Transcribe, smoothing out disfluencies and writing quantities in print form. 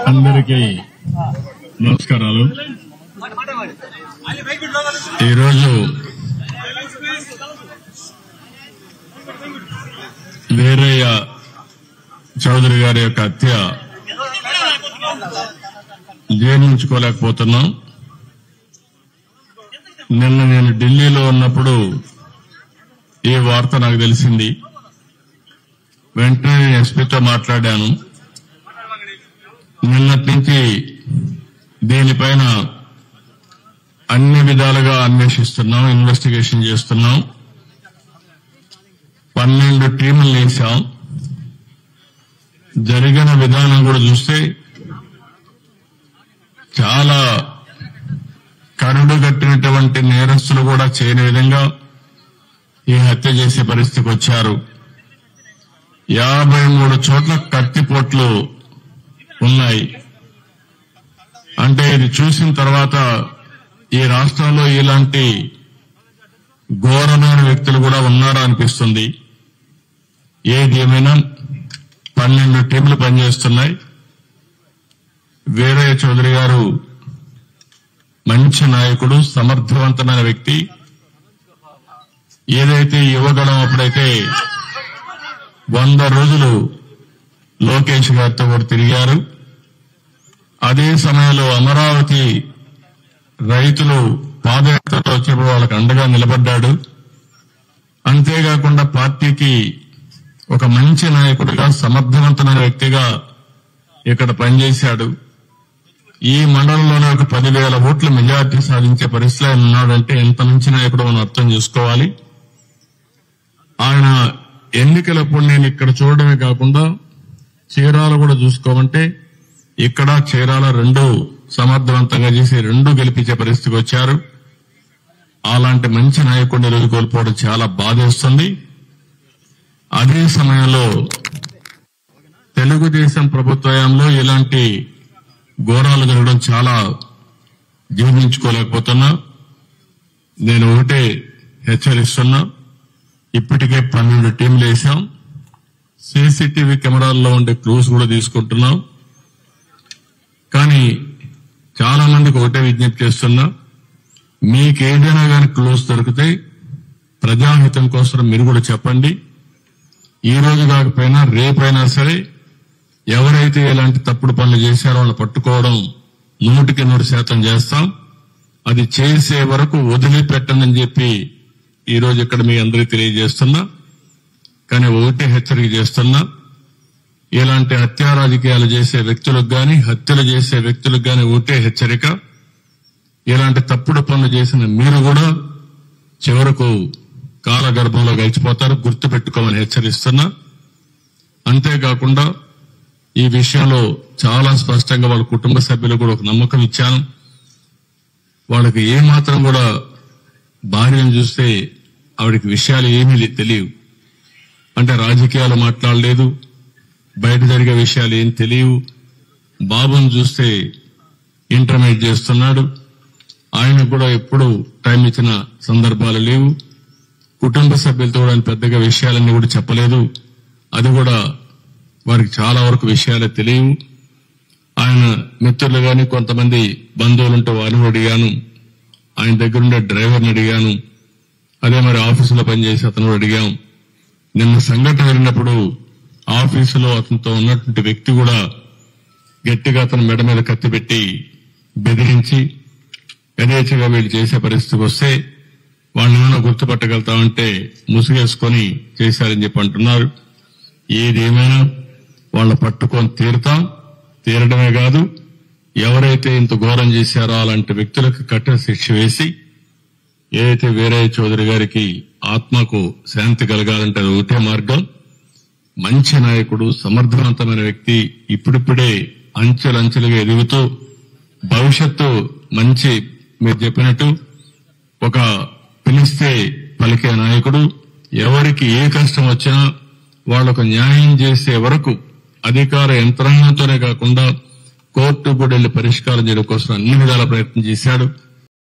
అందరికీ నమస్కారాలు. ఈరోజు వీరయ్య చౌదరి గారి యొక్క హత్య జీర్ణించుకోలేకపోతున్నాం. నిన్న నేను ఢిల్లీలో ఉన్నప్పుడు ఈ వార్త నాకు తెలిసింది. వెంటనే ఎస్పీతో మాట్లాడాను. నిన్నటి నుంచి దీనిపైన అన్ని విధాలుగా అన్వేషిస్తున్నాం, ఇన్వెస్టిగేషన్ చేస్తున్నాం. 12 టీములు వేశాం. జరిగిన విధానం కూడా చూస్తే చాలా కరుడు కట్టినటువంటి నేరస్తులు కూడా చేయని విధంగా ఈ హత్య చేసే పరిస్థితికి వచ్చారు. 53 చోట్ల కత్తిపోట్లు ఉన్నాయి. అంటే ఇది చూసిన తర్వాత ఈ రాష్ట్రంలో ఇలాంటి ఘోరమైన వ్యక్తులు కూడా ఉన్నారా అనిపిస్తుంది. ఏది ఏమైనా 12 టీంలు పనిచేస్తున్నాయి. వీరయ్య చౌదరి గారు మంచి నాయకుడు, సమర్థవంతమైన వ్యక్తి. ఏదైతే యువగళం అప్పుడైతే 100 రోజులు లోకేష్ గారితో కూడా తిరిగారు. అదే సమయంలో అమరావతి రైతులు పాదయాత్రలో వచ్చేప్పుడు వాళ్ళకు అండగా నిలబడ్డాడు. అంతేకాకుండా పార్టీకి ఒక మంచి నాయకుడిగా, సమర్థవంతమైన వ్యక్తిగా ఇక్కడ పనిచేశాడు. ఈ మండలంలోనే ఒక 10,000 ఓట్ల మెజార్టీ సాధించే పరిస్థితిలో ఆయన ఉన్నాడంటే ఎంత మంచి నాయకుడు మనం అర్థం చేసుకోవాలి. ఆయన ఎన్నికలప్పుడు నేను ఇక్కడ చూడడమే కాకుండా చీరాల కూడా చూసుకోమంటే ఇక్కడ చీరాల 2 సమర్థవంతంగా చేసి 2 గెలిపించే పరిస్థితికి వచ్చారు. అలాంటి మంచి నాయకుడిని రోజు కోల్పోవడం చాలా బాధేస్తుంది. అదే సమయంలో తెలుగుదేశం ప్రభుత్వంలో ఇలాంటి ఘోరాలు జరగడం చాలా జీర్ణించుకోలేకపోతున్నా. నేను ఒకటే హెచ్చరిస్తున్నా. ఇప్పటికే 12 టీంలు వేశాం. సీసీటీవీ కెమెరాల్లో ఉండే క్లూస్ కూడా తీసుకుంటున్నాం. కానీ చాలా మందికి ఒకటే విజ్ఞప్తి చేస్తున్నా, మీకేదైనా కానీ క్లూస్ దొరికితే ప్రజాహితం కోసం మీరు కూడా చెప్పండి. ఈ రోజు కాకపోయినా రేపైనా సరే ఎవరైతే ఇలాంటి తప్పుడు పనులు చేశారో వాళ్ళు పట్టుకోవడం 100% చేస్తాం. అది చేసే వరకు వదిలిపెట్టనని చెప్పి ఈ రోజు ఇక్కడ మీ అందరికీ తెలియజేస్తున్నా. కానీ ఒకటే హెచ్చరిక చేస్తున్నా, ఇలాంటి హత్యా రాజకీయాలు చేసే వ్యక్తులకు గాని, హత్యలు చేసే వ్యక్తులకు గాని ఒకటే హెచ్చరిక, ఇలాంటి తప్పుడు పనులు చేసిన మీరు కూడా చివరకు కాలగర్భంలో గడిచిపోతారు, గుర్తుపెట్టుకోమని హెచ్చరిస్తున్నా. అంతేకాకుండా ఈ విషయంలో చాలా స్పష్టంగా వాళ్ళ కుటుంబ సభ్యులు కూడా ఒక నమ్మకం ఇచ్చాను. వాళ్ళకి ఏమాత్రం కూడా భార్యను చూస్తే ఆవిడకి విషయాలు ఏమీ తెలియవు. అంటే రాజకీయాలు మాట్లాడలేదు, బయట జరిగే విషయాలు ఏం తెలియవు. బాబును చూస్తే ఇంటర్మీడియట్ చేస్తున్నాడు. ఆయనకు కూడా ఎప్పుడు టైం ఇచ్చిన సందర్భాలు లేవు. కుటుంబ సభ్యులతో కూడా పెద్దగా విషయాలన్నీ కూడా చెప్పలేదు. అది కూడా వారికి చాలా వరకు విషయాలే తెలియవు. ఆయన మిత్రులు గాని, కొంతమంది బంధువులుంటే వారిని అడిగాను. ఆయన దగ్గరుండే డ్రైవర్ని అడిగాను. అదే మరి ఆఫీసులో పనిచేసి అతను అడిగాం. నిన్న సంఘటన జరిగినప్పుడు ఆఫీసులో అతనితో ఉన్నటువంటి వ్యక్తి కూడా గట్టిగా అతను మెడ మీద కత్తి పెట్టి బెదిరించి యథేచ్ఛగా వీళ్ళు చేసే పరిస్థితికి వస్తే వాళ్ళని గుర్తుపట్టగలుగుతామంటే ముసుగేసుకొని చేశారని చెప్పి అంటున్నారు. ఏదేమైనా వాళ్ళ పట్టుకొని తీరడమే కాదు, ఎవరైతే ఇంత ఘోరం చేశారో అలాంటి వ్యక్తులకు కఠిన శిక్ష వేసి, ఏదైతే వీరయ్య చౌదరి గారికి ఆత్మకు శాంతి కలగాలంటే అది ఒకటే మార్గం. మంచి నాయకుడు, సమర్థవంతమైన వ్యక్తి, ఇప్పుడిప్పుడే అంచెలంచెలుగా ఎదుగుతూ భవిష్యత్తు మంచి, మీరు చెప్పినట్టు ఒక పిలిస్తే పలికే నాయకుడు. ఎవరికి ఏ కష్టం వచ్చినా వాళ్లకు న్యాయం చేసే వరకు అధికార యంత్రాంగంతోనే కాకుండా కోర్టు కూడా వెళ్లి పరిష్కారం చేయడం కోసం అన్ని విధాల ప్రయత్నం చేశాడు.